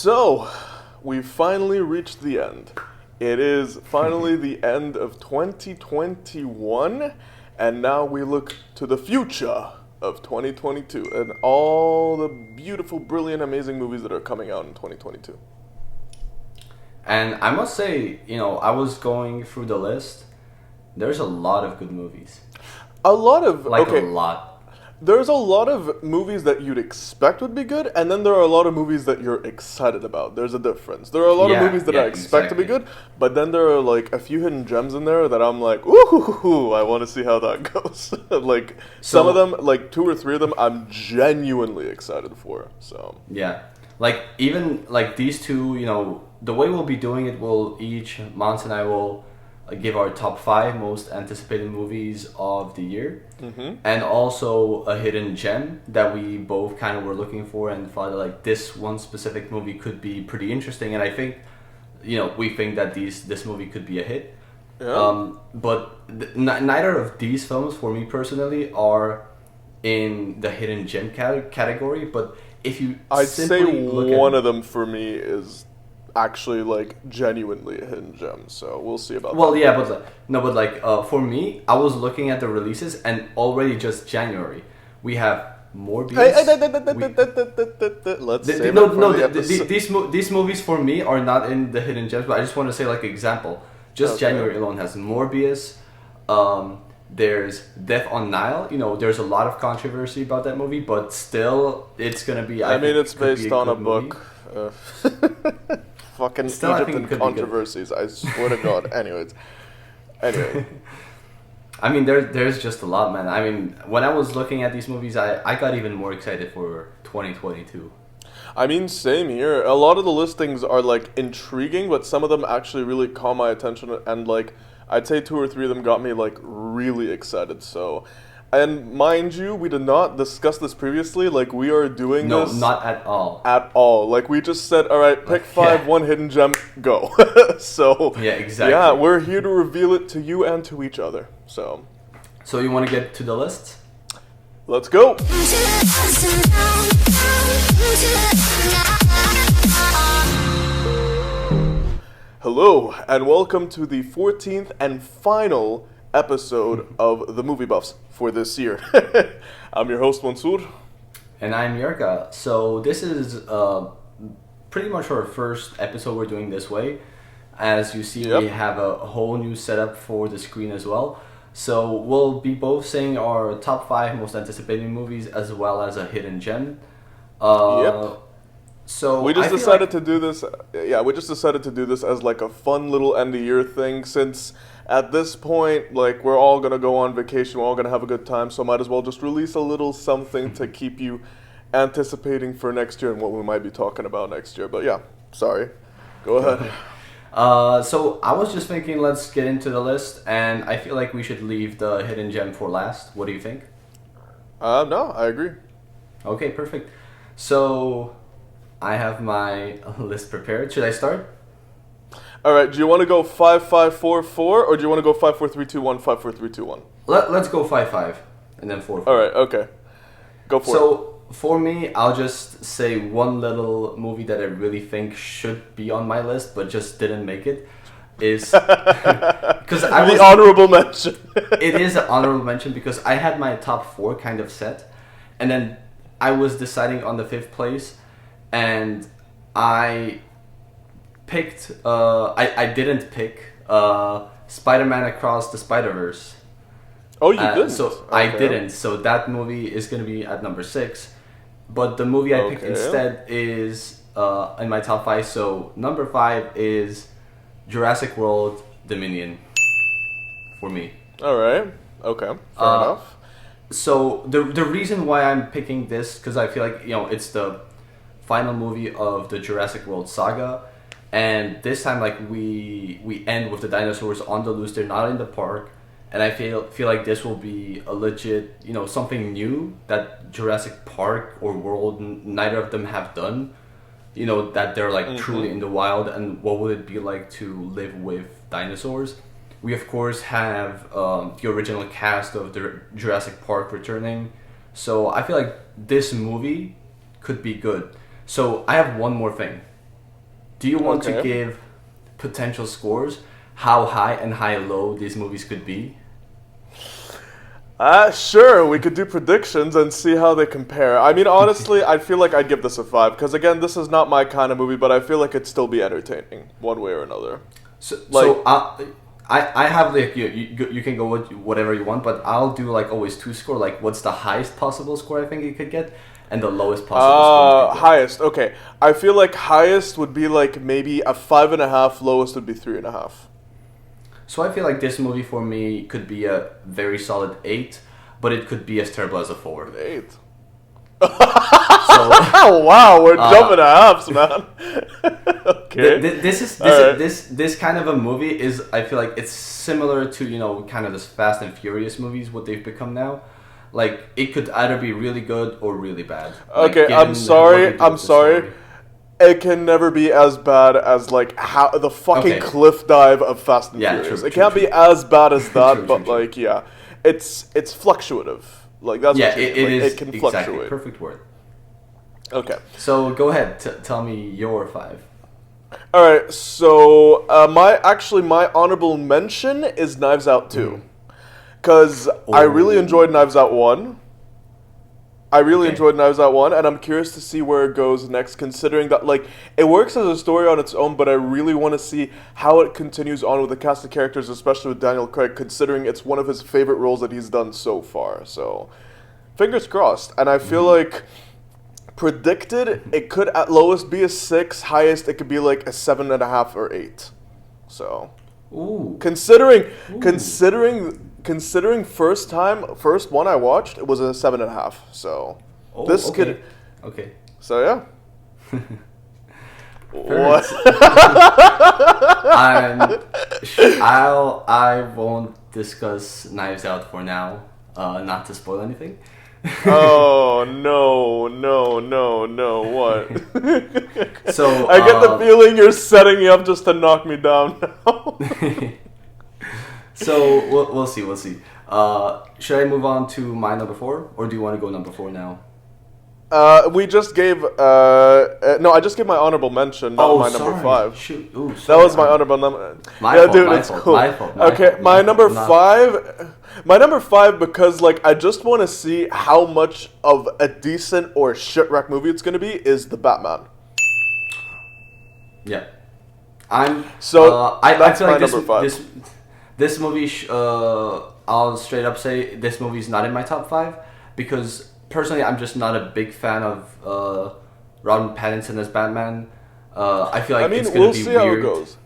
So, we've finally reached the end. It is finally the end of 2021, and now we look to the future of 2022 and all the beautiful, brilliant, amazing movies that are coming out in 2022. And I must say, I was going through the list. There's a lot of good movies. A lot of... A lot. There's a lot of movies that you'd expect would be good, and then there are a lot of movies that you're excited about. There's a difference. There are a lot of movies that I expect to be good, but then there are like a few hidden gems in there that I'm like, ooh, I want to see how that goes. Some of them, like 2 or 3 of them, I'm genuinely excited for. So yeah, even these two, the way we'll be doing it, Mons and I will give our top 5 most anticipated movies of the year, and also a hidden gem that we both kind of were looking for and thought that this one specific movie could be pretty interesting, and I think we think that this movie could be a hit. But neither of these films for me personally are in the hidden gem category, but if you I'd say one of them for me is actually genuinely a hidden gem, so we'll see about that. Well, yeah, but for me, I was looking at the releases, and already just January we have Morbius. Let's say these movies for me are not in the hidden gems, but I just want to say example. Just January alone has Morbius. There's Death on Nile. There's a lot of controversy about that movie, but still, it's gonna be. I mean, it's based on a book. Fucking Egypt and controversies, I swear to God. Anyway. I mean, there's just a lot, man. I mean, when I was looking at these movies, I got even more excited for 2022. I mean, same here. A lot of the listings are intriguing, but some of them actually really caught my attention, and I'd say 2 or 3 of them got me really excited. So, and mind you, we did not discuss this previously. We are doing this... No, not at all. At all. We just said, all right, pick 5, one hidden gem, go. So... Yeah, exactly. Yeah, we're here to reveal it to you and to each other. So you want to get to the list? Let's go! Hello, and welcome to the 14th and final episode of The Movie Buffs for this year. I'm your host, Mansoor. And I'm Yerka. So this is pretty much our first episode we're doing this way. As you see, we have a whole new setup for the screen as well. So we'll be both saying our top 5 most anticipated movies as well as a hidden gem. So we just decided to do this. Yeah, we just decided to do this as a fun little end of year thing, since at this point, we're all gonna go on vacation, we're all gonna have a good time, so might as well just release a little something to keep you anticipating for next year and what we might be talking about next year. But yeah, sorry. Go ahead. So I was just thinking, let's get into the list, and I feel like we should leave the hidden gem for last. What do you think? No, I agree. Okay, perfect. So I have my list prepared. Should I start? All right. Do you want to go 5-5-4-4, or do you want to go 5-4-3-2-1, 5-4-3-2-1? Let's go 5-5 and then 4-4. All right. Okay. Go for it. So for me, I'll just say one little movie that I really think should be on my list, but just didn't make it. Is because the honorable mention. It is an honorable mention because I had my top 4 kind of set, and then I was deciding on the 5th place, and I picked. I didn't pick Spider-Man Across the Spider-Verse. Oh, you didn't? So okay. I didn't. So that movie is going to be at number 6. But the movie I picked instead is in my top 5. So number 5 is Jurassic World Dominion for me. All right. Okay. Fair enough. So the reason why I'm picking this, because I feel like it's the final movie of the Jurassic World saga, and this time we end with the dinosaurs on the loose. They're not in the park. And I feel like this will be a legit, something new that Jurassic Park or World, neither of them have done. That they're truly in the wild, and what would it be like to live with dinosaurs? We of course have the original cast of the Jurassic Park returning, so I feel like this movie could be good. So I have one more thing. do you want to give potential scores? How high and how low these movies could be? Sure, we could do predictions and see how they compare. I mean, honestly, I feel like I'd give this a 5 because again, this is not my kind of movie, but I feel like it'd still be entertaining one way or another. I have like you can go with whatever you want, but I'll do like always 2 score. Like, what's the highest possible score I think you could get, and the lowest possible score. Highest. Okay, I feel like highest would be like maybe a 5.5. Lowest would be 3.5. So I feel like this movie for me could be a very solid 8, but it could be as terrible as a 4. 8. Wow, we're jumping to halves, man. Okay. This kind of a movie is, I feel like it's similar to kind of this Fast and Furious movies, what they've become now. Like, it could either be really good or really bad. Okay, I'm sorry. It can never be as bad as like how the fucking cliff dive of Fast and Furious. It can't be as bad as that, but like it's fluctuative. Like that's what you mean. It can fluctuate. Perfect word. Okay. So go ahead, tell me your 5. All right. So my honorable mention is Knives Out 2, because I really enjoyed Knives Out 1. Enjoyed Knives Out 1, and I'm curious to see where it goes next, considering that, like, it works as a story on its own, but I really want to see how it continues on with the cast of characters, especially with Daniel Craig, considering it's one of his favorite roles that he's done so far. So, fingers crossed. And I feel like, predicted, it could at lowest be a 6, highest it could be like a 7.5 or 8. So, considering first one I watched, it was a 7.5. So could. Okay. So yeah. What? I won't discuss Knives Out for now. Not to spoil anything. Oh no! What? So I get the feeling you're setting me up just to knock me down now. So we'll see. Should I move on to my number 4, or do you want to go number 4 now? We just gave no. I just gave my honorable mention, not my number 5. Shoot. Ooh, that was my honorable number. It's cool. My fault. My number 5. My number 5, because like I just want to see how much of a decent or shit-wreck movie it's gonna be, is The Batman. Yeah. That's I feel like my number 5. This movie, I'll straight up say this movie is not in my top 5 because personally I'm just not a big fan of Robert Pattinson as Batman. I feel like it's gonna be weird. We'll see how it goes.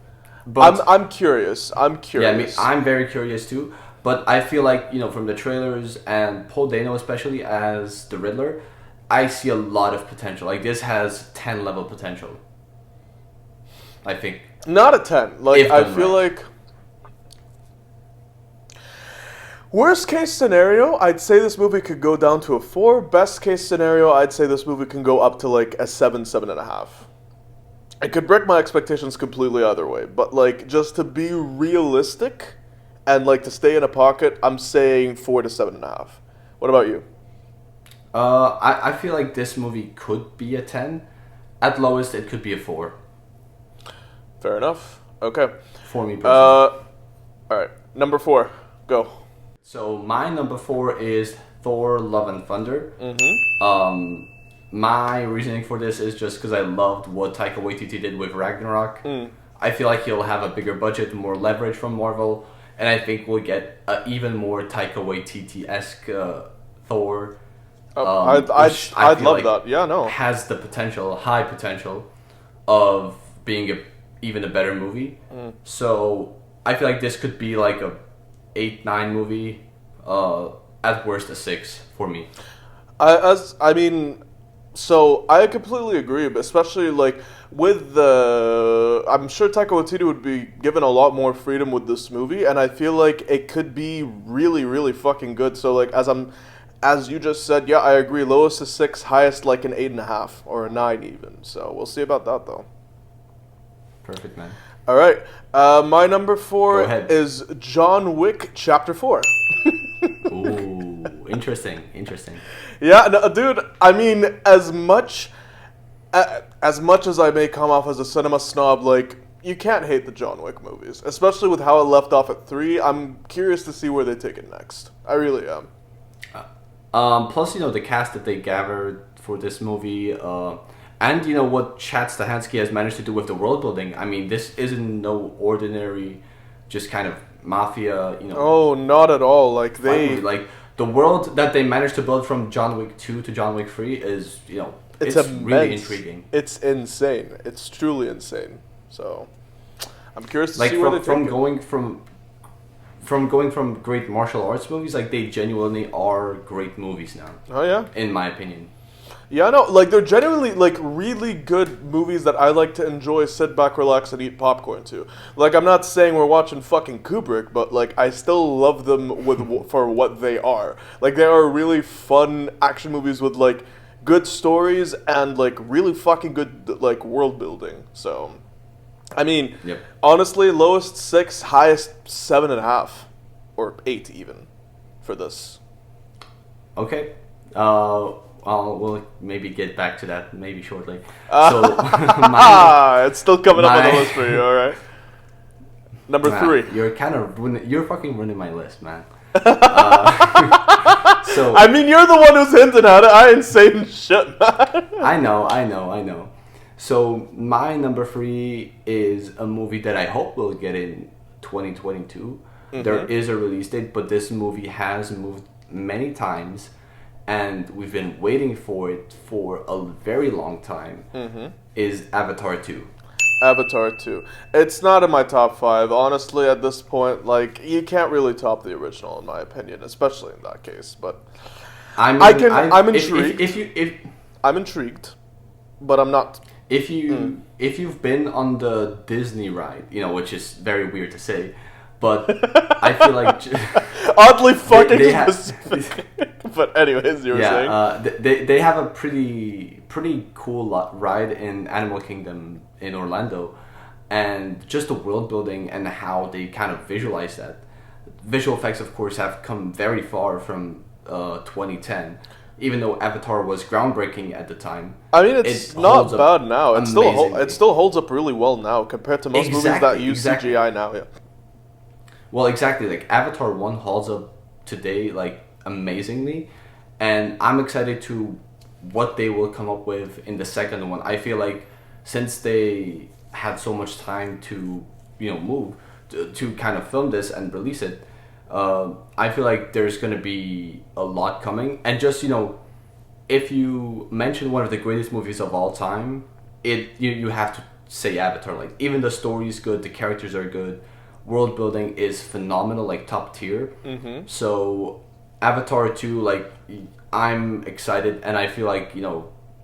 But I'm curious. Yeah, I'm very curious too. But I feel like from the trailers and Paul Dano especially as the Riddler, I see a lot of potential. Like this has 10 level potential. I think. Not a 10. Like I feel like. Worst case scenario, I'd say this movie could go down to a 4. Best case scenario, I'd say this movie can go up to like a 7, 7.5. It could break my expectations completely either way, but like just to be realistic and like to stay in a pocket, I'm saying 4 to 7.5. What about you? I feel like this movie could be a 10. At lowest, it could be a 4. Fair enough. Okay. For me personally. All right. Number 4. Go. So my number 4 is Thor: Love and Thunder. My reasoning for this is just because I loved what Taika Waititi did with Ragnarok. I feel like he'll have a bigger budget, more leverage from Marvel, and I think we'll get even more Taika Waititi-esque Thor. I'd love that. Yeah, no. Has the high potential, of being even a better movie. So I feel like this could be like a 8-9 movie, at worst a 6 for me. So I completely agree, but especially like with I'm sure Taika Waititi would be given a lot more freedom with this movie, and I feel like it could be really, really fucking good. So like as you just said, yeah, I agree. Lowest is 6, highest like an 8.5 or a 9 even. So we'll see about that though. Perfect, man. All right, my number 4 is John Wick Chapter 4. Ooh, interesting. Yeah, no, dude. I mean, as much as much as I may come off as a cinema snob, like, you can't hate the John Wick movies, especially with how it left off at 3. I'm curious to see where they take it next. I really am. Plus, the cast that they gathered for this movie, and what Chad Stahelski has managed to do with the world building. I mean, this isn't no ordinary, just kind of mafia. Oh, not at all. Like like the world that they managed to build from John Wick 2 to John Wick 3 is it's really intriguing. It's insane. It's truly insane. So I'm curious to see where they take it. From going from great martial arts movies, like they genuinely are great movies now. Oh yeah, in my opinion. Yeah, no, like they're genuinely like really good movies that I like to enjoy, sit back, relax, and eat popcorn to. Like I'm not saying we're watching fucking Kubrick, but like I still love them for what they are. Like they are really fun action movies with like good stories and like really fucking good like world building. So. I mean, yep. Honestly, lowest 6, highest 7.5, or 8 even, for this. Okay, we'll maybe get back to that maybe shortly. So, it's still coming up on the list for you. All right. Number 3. You're fucking ruining my list, man. So I mean, you're the one who's hinting at it. I ain't saying shit, man. I know. So my number 3 is a movie that I hope will get in 2022. Mm-hmm. There is a release date, but this movie has moved many times, and we've been waiting for it for a very long time. Mm-hmm. Is Avatar 2. Avatar 2. It's not in my top 5. Honestly, at this point, like, you can't really top the original, in my opinion, especially in that case. But I'm intrigued. I'm intrigued, but I'm not. If you've been on the Disney ride, which is very weird to say, but I feel like oddly fucking specific. But anyways, you were saying they have a pretty cool ride in Animal Kingdom in Orlando, and just the world building and how they kind of visualize that. Visual effects, of course, have come very far from 2010. Even though Avatar was groundbreaking at the time, I mean it's not bad now. It still holds up really well now compared to most movies that use CGI now. Yeah. Well, exactly. Like Avatar 1 holds up today like amazingly, and I'm excited to what they will come up with in the second one. I feel like since they had so much time to move to kind of film this and release it. I feel like there's going to be a lot coming. And just, if you mention one of the greatest movies of all time, you have to say Avatar. Like, even the story is good, the characters are good, world building is phenomenal, like top tier. Mm-hmm. So, Avatar 2, like, I'm excited, and I feel like,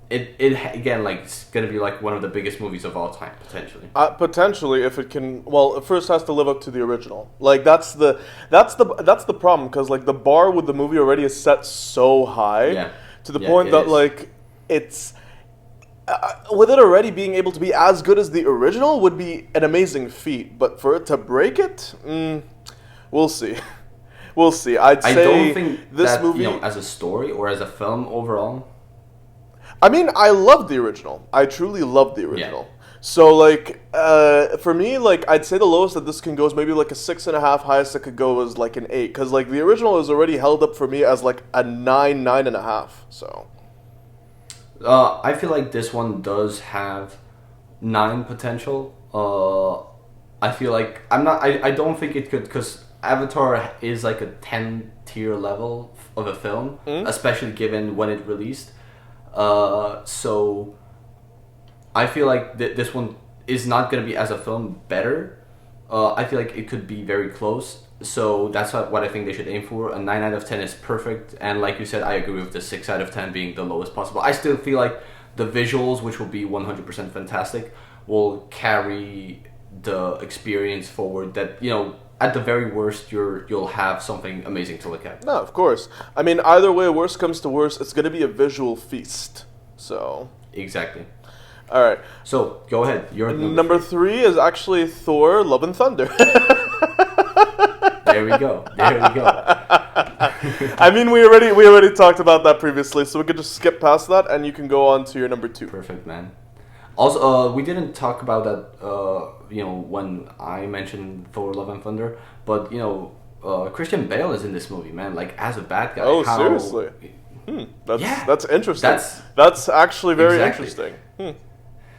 it again, like, it's gonna be like one of the biggest movies of all time, potentially. Potentially, if it can. Well, it first has to live up to the original. Like that's the problem, because like the bar with the movie already is set so high, to the point that like it's with it already being able to be as good as the original would be an amazing feat. But for it to break it, we'll see. We'll see. I don't think this movie, as a story or as a film overall. I mean, I love the original. I truly love the original. Yeah. So, like, for me, like, I'd say the lowest that this can go is maybe like a 6.5. Highest it could go is like an 8. Because, like, the original is already held up for me as like a 9, 9.5. So. I feel like this one does have 9 potential. I feel like I don't think it could, because Avatar is like a 10 tier level of a film, especially given when it released. So I feel like this one is not going to be as a film better. I feel like it could be very close. So that's what I think they should aim for. A 9 out of 10 is perfect. And like you said, I agree with the 6 out of 10 being the lowest possible. I still feel like the visuals, which will be 100% fantastic, will carry the experience forward. That, at the very worst, you'll have something amazing to look at. No, of course. I mean, either way, worst comes to worst, it's going to be a visual feast. So. Exactly. All right. So, go ahead. Your number 3 is actually Thor: Love and Thunder. There we go. I mean, we already talked about that previously, so we could just skip past that, and you can go on to your number 2. Perfect, man. Also, we didn't talk about that. When I mentioned Thor: Love and Thunder, but Christian Bale is in this movie, man. Like as a bad guy. Oh, seriously? Yeah, that's interesting. That's actually very interesting.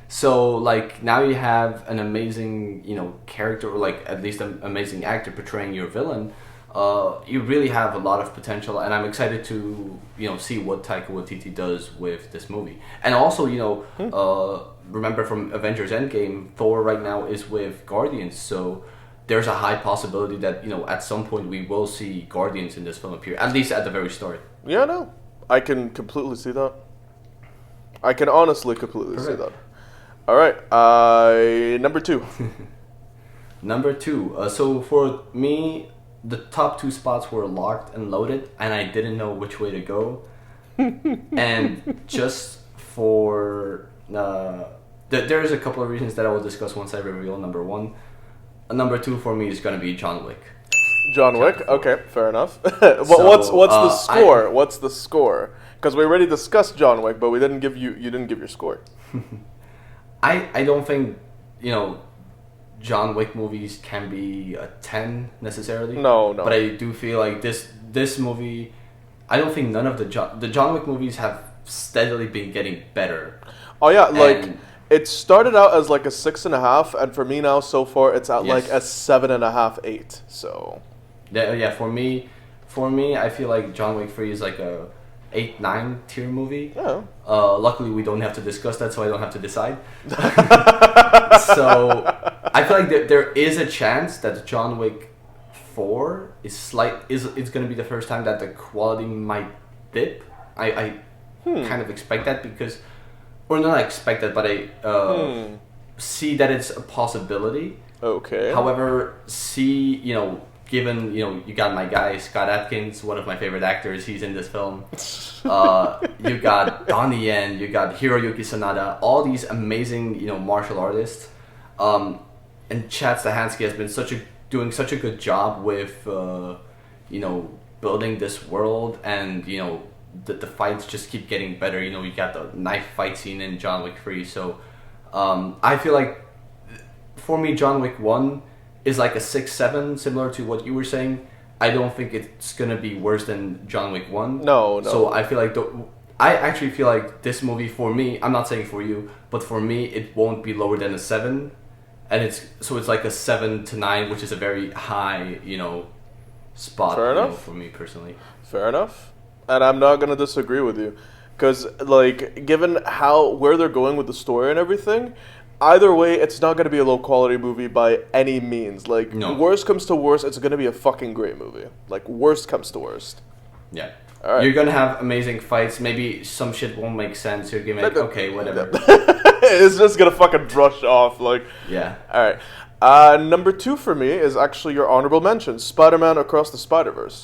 So like now you have an amazing character, or like at least an amazing actor portraying your villain. You really have a lot of potential, and I'm excited to see what Taika Waititi does with this movie. And also remember from Avengers Endgame, Thor right now is with Guardians, so there's a high possibility that at some point we will see Guardians in this film appear, at least at the very start. Yeah, no, I can completely see that. I can honestly completely see that. All right, number 2. Number 2. So for me, the top 2 spots were locked and loaded, and I didn't know which way to go. And just for there's a couple of reasons that I will discuss once I reveal number 1. Number 2 for me is going to be John Wick. John Wick. Okay, fair enough. What's the score? What's the score? Because we already discussed John Wick, but we didn't give you didn't give your score. I don't think John Wick movies can be a 10 necessarily. No. But I do feel like this movie, I don't think none of the John Wick movies have steadily been getting better. Oh yeah, it started out as like a 6.5, and for me now so far it's at like a 7.5, 8. So yeah, for me, I feel like John Wick 3 is like a 8, 9 tier movie. Yeah. Luckily, we don't have to discuss that, so I don't have to decide. So I feel like there is a chance that John Wick 4 it's going to be the first time that the quality might dip. I kind of expect that because, or not expect that, but I see that it's a possibility. Okay. However, given you got my guy Scott Adkins, one of my favorite actors, he's in this film. You got Donnie Yen, you got Hiroyuki Sanada, all these amazing martial artists, and Chad Stahelski has been doing such a good job with building this world, and the fights just keep getting better. You got the knife fight scene in John Wick 3, so I feel like for me John Wick 1 is like a 6, 7, similar to what you were saying. I don't think it's gonna be worse than John Wick 1. No. So I feel like I actually feel like this movie for me, I'm not saying for you, but for me it won't be lower than a 7, and it's like a 7 to 9, which is a very high spot. Fair enough. For me personally. Fair enough, and I'm not gonna disagree with you, because like given where they're going with the story and everything. Either way, it's not going to be a low-quality movie by any means. Like, worst comes to worst, it's going to be a fucking great movie. Like, worst comes to worst. Yeah. All right. You're going to have amazing fights. Maybe some shit won't make sense. You're going to be like, okay, whatever. It's just going to fucking brush off. Like, yeah. All right. Number 2 for me is actually your honorable mention, Spider-Man Across the Spider-Verse.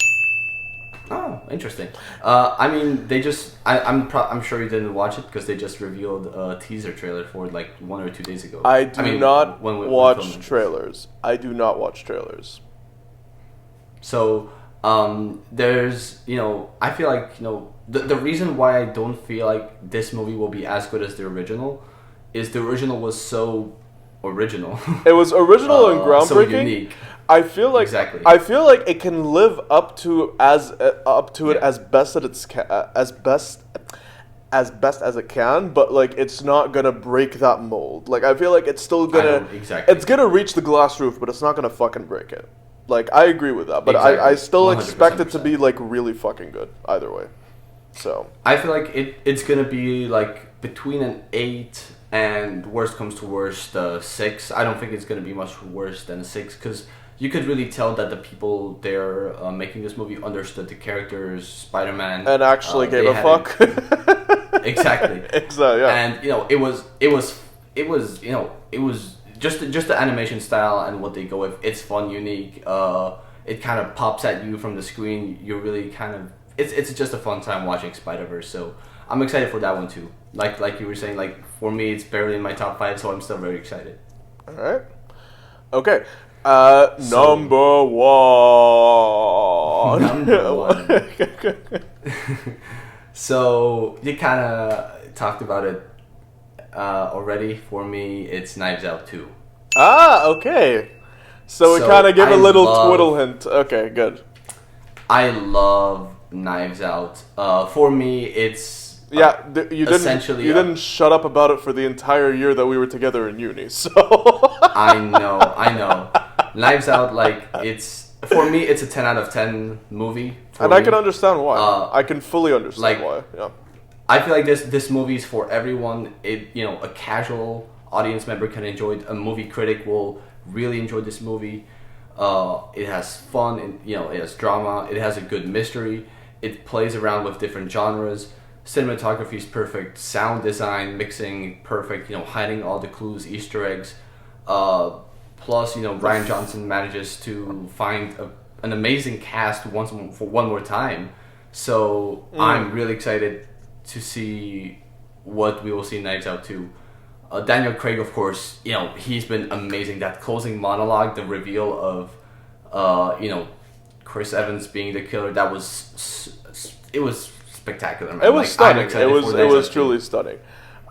Oh, interesting. I mean, they just... I'm sure you didn't watch it because they just revealed a teaser trailer for it like 1 or 2 days ago. I do not watch trailers. I do not watch trailers. So, there's... I feel like, the reason why I don't feel like this movie will be as good as the original is the original was so original. It was original and groundbreaking. So unique. I feel like it can live up to it as best as it can, but like it's not gonna break that mold. Like I feel like it's still gonna it's gonna reach the glass roof, but it's not gonna fucking break it. Like I agree with that, but I still expect it to be like really fucking good either way. So I feel like it's gonna be like between an 8 and worst comes to worst 6. I don't think it's gonna be much worse than a 6 because you could really tell that the people there making this movie understood the characters, Spider-Man, and actually gave a fuck. Exactly. Exactly. Yeah. And it was just the animation style and what they go with. It's fun, unique. It kind of pops at you from the screen. You're really kind of it's just a fun time watching Spider-Verse. So I'm excited for that one too. Like you were saying, like for me, it's barely in my top 5, so I'm still very excited. All right. Okay. Number one. Number one. So you kind of talked about it already. For me, it's Knives Out 2. Ah, okay. So we kind of give a little twiddle hint. Okay, good. I love Knives Out. For me, it's you didn't shut up about it for the entire year that we were together in uni. So I know. Knives Out, like for me, it's a 10 out of 10 movie. And I can understand why. I can fully understand why. Yeah. I feel like this movie is for everyone. A casual audience member can enjoy it. A movie critic will really enjoy this movie. It has fun, and it has drama. It has a good mystery. It plays around with different genres. Cinematography is perfect. Sound design, mixing, perfect. Hiding all the clues, Easter eggs. Plus, Rian Johnson manages to find an amazing cast for one more time. So I'm really excited to see what we will see in Knives Out 2. Daniel Craig, of course, he's been amazing. That closing monologue, the reveal of, Chris Evans being the killer, it was spectacular. It was stunning. It was truly stunning.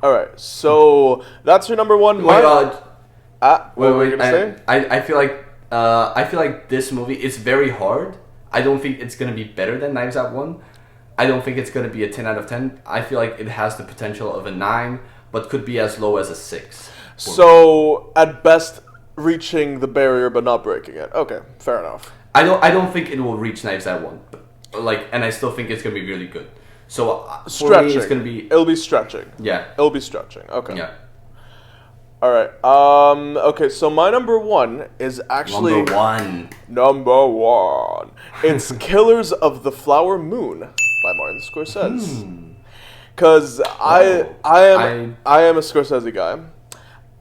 All right, so that's your number one. What were you gonna say? I feel like this movie is very hard. I don't think it's gonna be better than Knives Out 1. I don't think it's gonna be a 10 out of 10. I feel like it has the potential of a 9. But could be as low as a 6. So at best, reaching the barrier but not breaking it. Okay, fair enough. I don't think it will reach Knives Out 1, and I still think it's gonna be really good. So for me, it's gonna be. It'll be stretching. Yeah. It'll be stretching. Okay. Yeah. All right. Okay. So my number one is actually Number one. It's Killers of the Flower Moon by Martin Scorsese. Because I am a Scorsese guy.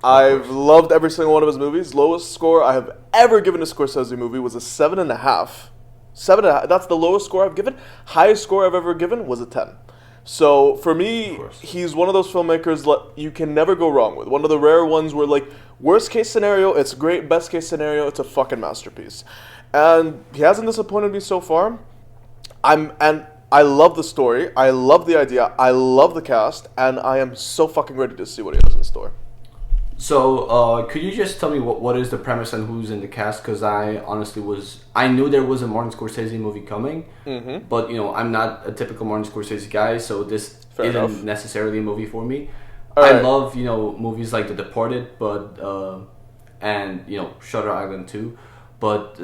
I've loved every single one of his movies. Lowest score I have ever given a Scorsese movie was a 7.5. 7.5. That's the lowest score I've given. Highest score I've ever given was a 10. So for me, he's one of those filmmakers you can never go wrong with. One of the rare ones where worst case scenario, it's great. Best case scenario, it's a fucking masterpiece. And he hasn't disappointed me so far. I love the story, I love the idea, I love the cast, and I am so fucking ready to see what he has in store. So, could you just tell me what is the premise and who's in the cast? Because I honestly I knew there was a Martin Scorsese movie coming, but I'm not a typical Martin Scorsese guy, so this isn't necessarily a movie for me. I love, movies like The Departed, and Shutter Island 2, but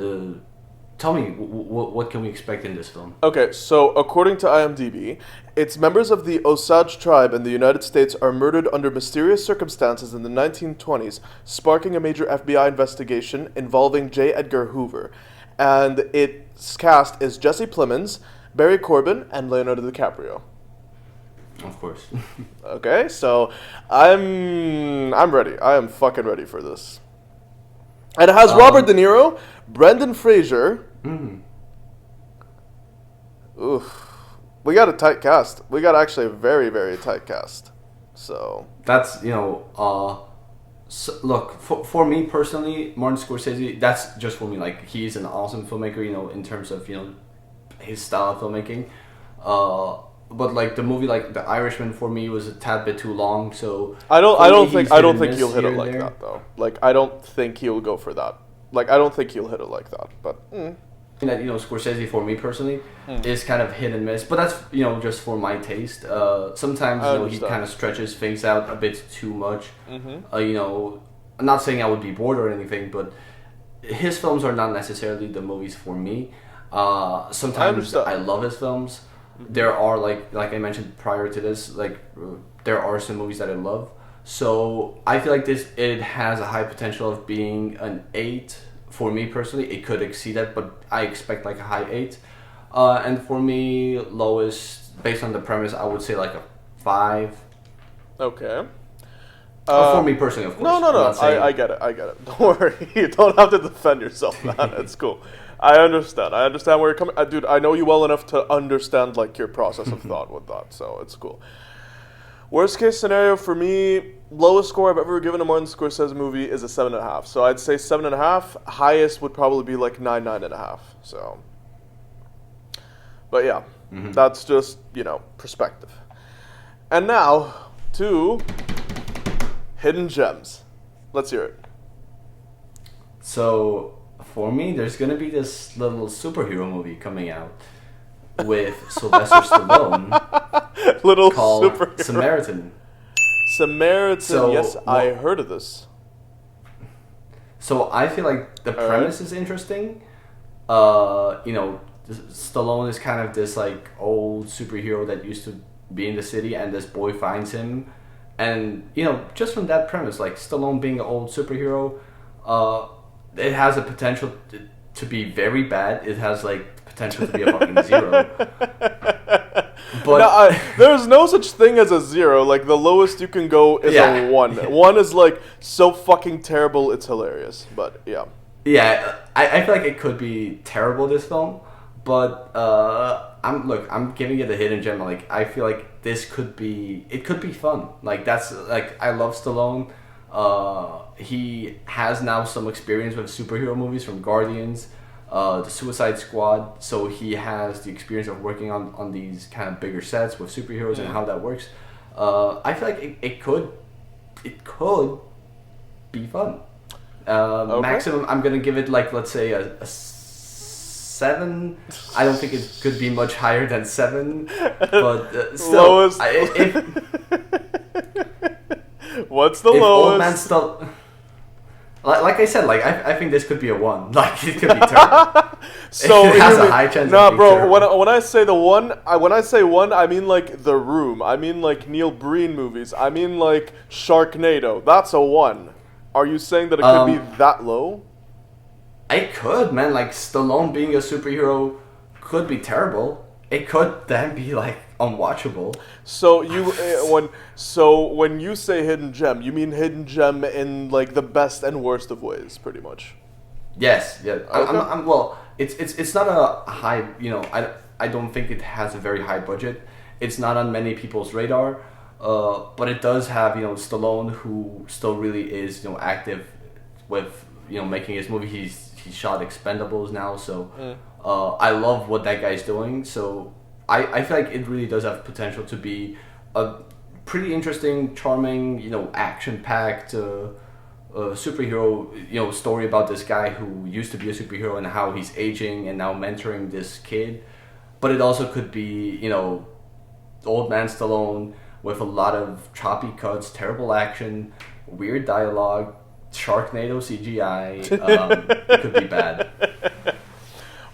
tell me, what can we expect in this film? Okay, so according to IMDb, its members of the Osage tribe in the United States are murdered under mysterious circumstances in the 1920s, sparking a major FBI investigation involving J. Edgar Hoover. And its cast is Jesse Plemons, Barry Corbin, and Leonardo DiCaprio. Of course. Okay, so I'm ready. I am fucking ready for this. And it has Robert De Niro, Brendan Fraser. Oof. We got a tight cast. We got actually a very, very tight cast. So that's look, for me personally, Martin Scorsese. That's just for me. Like, he's an awesome filmmaker. In terms of his style of filmmaking. But like the movie, like The Irishman, for me was a tad bit too long. So I don't think he'll hit it like that though. Like, I don't think he'll go for that. Like, I don't think he'll hit it like that. But that Scorsese, for me personally, is kind of hit and miss. But that's just for my taste. Sometimes he kind of stretches things out a bit too much. I'm not saying I would be bored or anything, but his films are not necessarily the movies for me. Sometimes I love his films. There are like I mentioned prior to this, there are some movies that I love. So I feel like it has a high potential of being an 8 for me personally. It could exceed that, but I expect like a high 8. And for me, lowest, based on the premise, I would say like a 5. Okay. For me personally, of course. No. I get it. Don't worry. You don't have to defend yourself, man. It's cool. I understand where you're coming. Dude, I know you well enough to understand your process of thought with that, so it's cool. Worst case scenario for me, lowest score I've ever given a Martin Scorsese movie is a 7.5. So I'd say 7.5. Highest would probably be like 9.5. So, but yeah, that's just perspective. And now to Hidden gems. Let's hear it. So for me, there's gonna be this little superhero movie coming out with Sylvester Stallone Little called superhero. Samaritan. Samaritan. So, yes, I heard of this. So I feel like the premise is interesting. Stallone is kind of this like old superhero that used to be in the city, and this boy finds him, and just from that premise, like Stallone being an old superhero, it has a potential to be very bad. It has like potential to be a fucking zero. But there's no such thing as a zero. Like the lowest you can go is a 1. 1 is like so fucking terrible it's hilarious. But yeah. Yeah, I feel like it could be terrible, this film, but I'm giving it a hidden gem. Like I feel like it could be fun. Like I love Stallone. He has now some experience with superhero movies from Guardians, the Suicide Squad, so he has the experience of working on these kind of bigger sets with superheroes and how that works. I feel like it could be fun. Okay. Maximum, I'm gonna give it like, let's say a 7. I don't think it could be much higher than 7, but still. Lowest. What's the lowest? Old Man still. Like I said, like I think this could be a 1. Like it could be terrible. So it has a high chance. Nah, of being bro. terrible. When I say the 1, when I say 1, I mean like The Room. I mean like Neil Breen movies. I mean like Sharknado. That's a 1. Are you saying that it could be that low? It could, man. Like Stallone being a superhero could be terrible. It could then be like unwatchable. So when you say hidden gem, you mean hidden gem in like the best and worst of ways, pretty much. Yes, yeah. Okay. Well, it's not a high. I don't think it has a very high budget. It's not on many people's radar. But it does have Stallone, who still really is active with making his movie. He shot Expendables now, so I love what that guy's doing. So I feel like it really does have potential to be a pretty interesting, charming, action-packed superhero story about this guy who used to be a superhero and how he's aging and now mentoring this kid. But it also could be old man Stallone with a lot of choppy cuts, terrible action, weird dialogue, Sharknado CGI. It could be bad.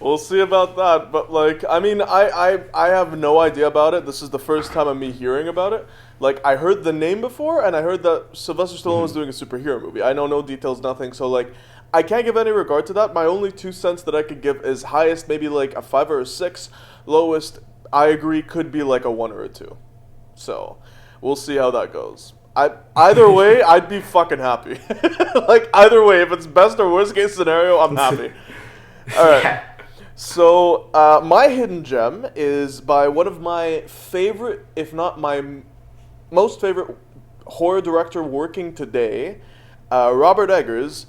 We'll see about that. But like, I mean, I have no idea about it. This is the first time of me hearing about it. Like, I heard the name before, and I heard that Sylvester Stallone was doing a superhero movie. I know no details, nothing. So like, I can't give any regard to that. My only 2 cents that I could give is highest maybe like a 5 or a 6. Lowest, I agree, could be like a 1 or a 2. So, we'll see how that goes. Either way, I'd be fucking happy. Like, either way, if it's best or worst case scenario, I'm happy. All right. Yeah. So, my hidden gem is by one of my favorite, if not my most favorite horror director working today, Robert Eggers,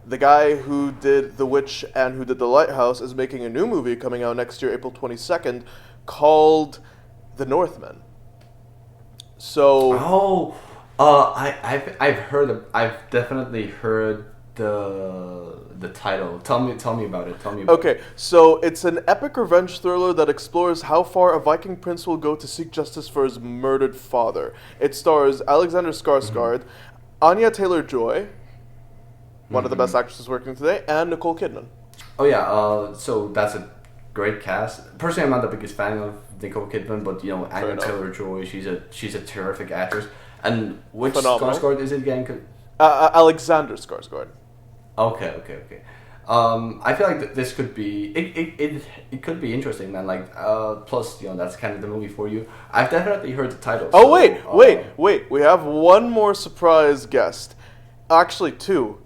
the guy who did The Witch and who did The Lighthouse, is making a new movie coming out next year, April 22nd, called The Northman. So I've definitely heard the title. Tell me about it. Okay, so it's an epic revenge thriller that explores how far a Viking prince will go to seek justice for his murdered father. It stars Alexander Skarsgård, Anya Taylor-Joy, one of the best actresses working today, and Nicole Kidman. Oh yeah, so that's a great cast. Personally, I'm not the biggest fan of Nicole Kidman, but Anya Taylor-Joy, she's a terrific actress. And which Skarsgård is it again? Alexander Skarsgård. Okay. I feel like this could be it could be interesting, man. Like plus that's kind of the movie for you. I've definitely heard the title. Oh wait! We have one more surprise guest. Actually, 2.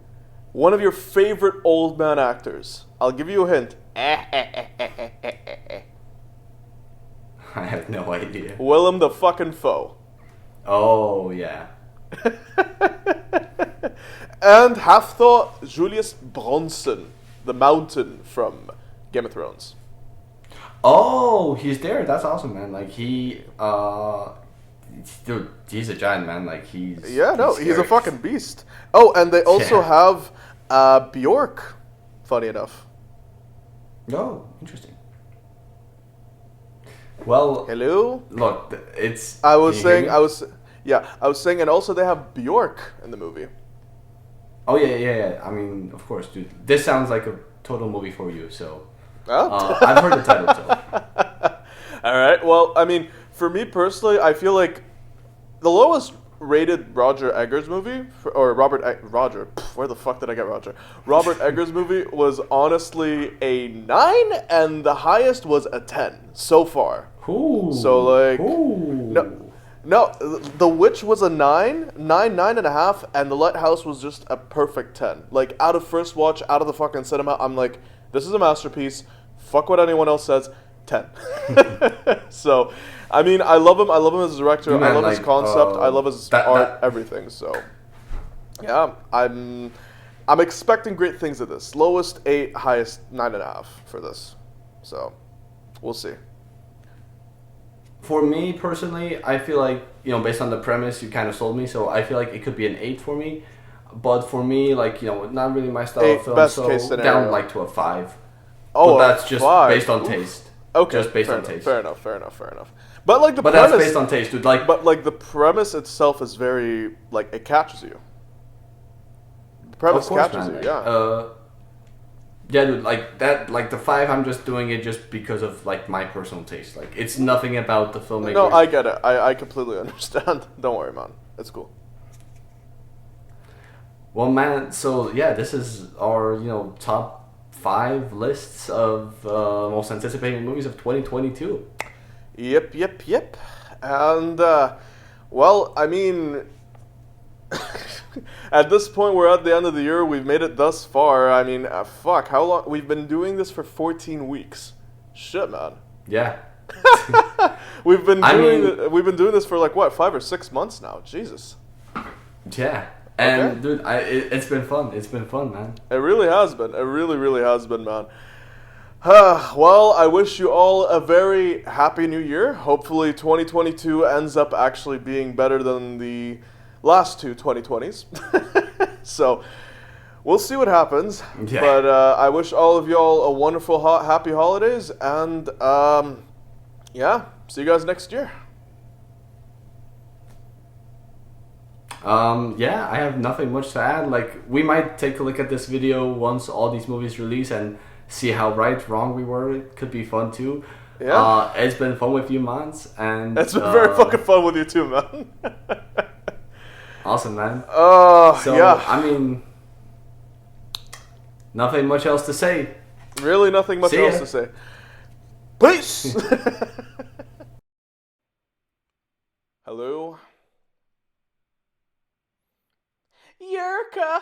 One of your favorite old man actors. I'll give you a hint. I have no idea. Willem the fucking Foe. Oh yeah. And Hafthor Julius Bronson, the Mountain from Game of Thrones. Oh, he's there. That's awesome, man. Like dude, he's a giant, man. Like Yeah, no, he's a scary. fucking beast. Oh, and they also Yeah. have Bjork. Funny enough. Oh, interesting. Well, Hello. look, it's. I Can was you hear saying, me? I was saying, and also they have Bjork in the movie. Oh yeah. I mean, of course, dude. This sounds like a total movie for you. So, Oh. I've heard the title too. All right. Well, I mean, for me personally, I feel like the lowest rated Roger Eggers movie, or Roger, where the fuck did I get Roger? Robert Eggers movie was honestly a 9, and the highest was a 10 so far. Ooh. So like, Ooh. no, The Witch was a 9.5, and The Lighthouse was just a perfect 10. Like out of first watch, out of the fucking cinema, I'm like, this is a masterpiece. Fuck what anyone else says. 10. So, I mean, I love him. I love him as a director. You I meant love his like, concept. I love his that- art, that- everything. So, yeah, I'm expecting great things of this. Lowest 8, highest 9.5 for this. So, we'll see. For me personally, I feel like, based on the premise, you kind of sold me. So I feel like it could be an 8 for me. But for me, like, not really my style 8, of film. best So case scenario. down like to a 5. Oh, But that's just 5. based on Oof. taste. Okay, Just based fair on enough, taste. Fair enough. But like the But premise, that's based on taste, dude. Like, but like the premise itself is very like it catches you. The of premise course, catches man. you, yeah. Yeah, dude. Like that. Like the 5, I'm just doing it just because of like my personal taste. Like it's nothing about the filmmaker. No, I get it. I completely understand. Don't worry, man. It's cool. Well, man. So yeah, this is our top 5 lists of most anticipated movies of 2022. Yep. And well, I mean, at this point, we're at the end of the year. We've made it thus far. I mean, fuck, how long? We've been doing this for 14 weeks. Shit, man. Yeah. We've been I doing mean- we've been doing this for like what, 5 or 6 months now. Jesus. Yeah. And Okay. dude, it's been fun. It's been fun, man. It really has been. It really has been, man. Well, I wish you all a very happy new year. Hopefully 2022 ends up actually being better than the last two 2020s. So, we'll see what happens. Yeah. But I wish all of y'all a wonderful, happy holidays. And, yeah, see you guys next year. Yeah, I have nothing much to add. Like, we might take a look at this video once all these movies release and see how right, wrong we were. It could be fun too. Yeah. It's been fun with you, Mans, and It's been very fucking fun with you too, man. awesome, man. So, Yeah. I mean, nothing much else to say. Really nothing much See ya. else to say. Peace! Hello? Yerka!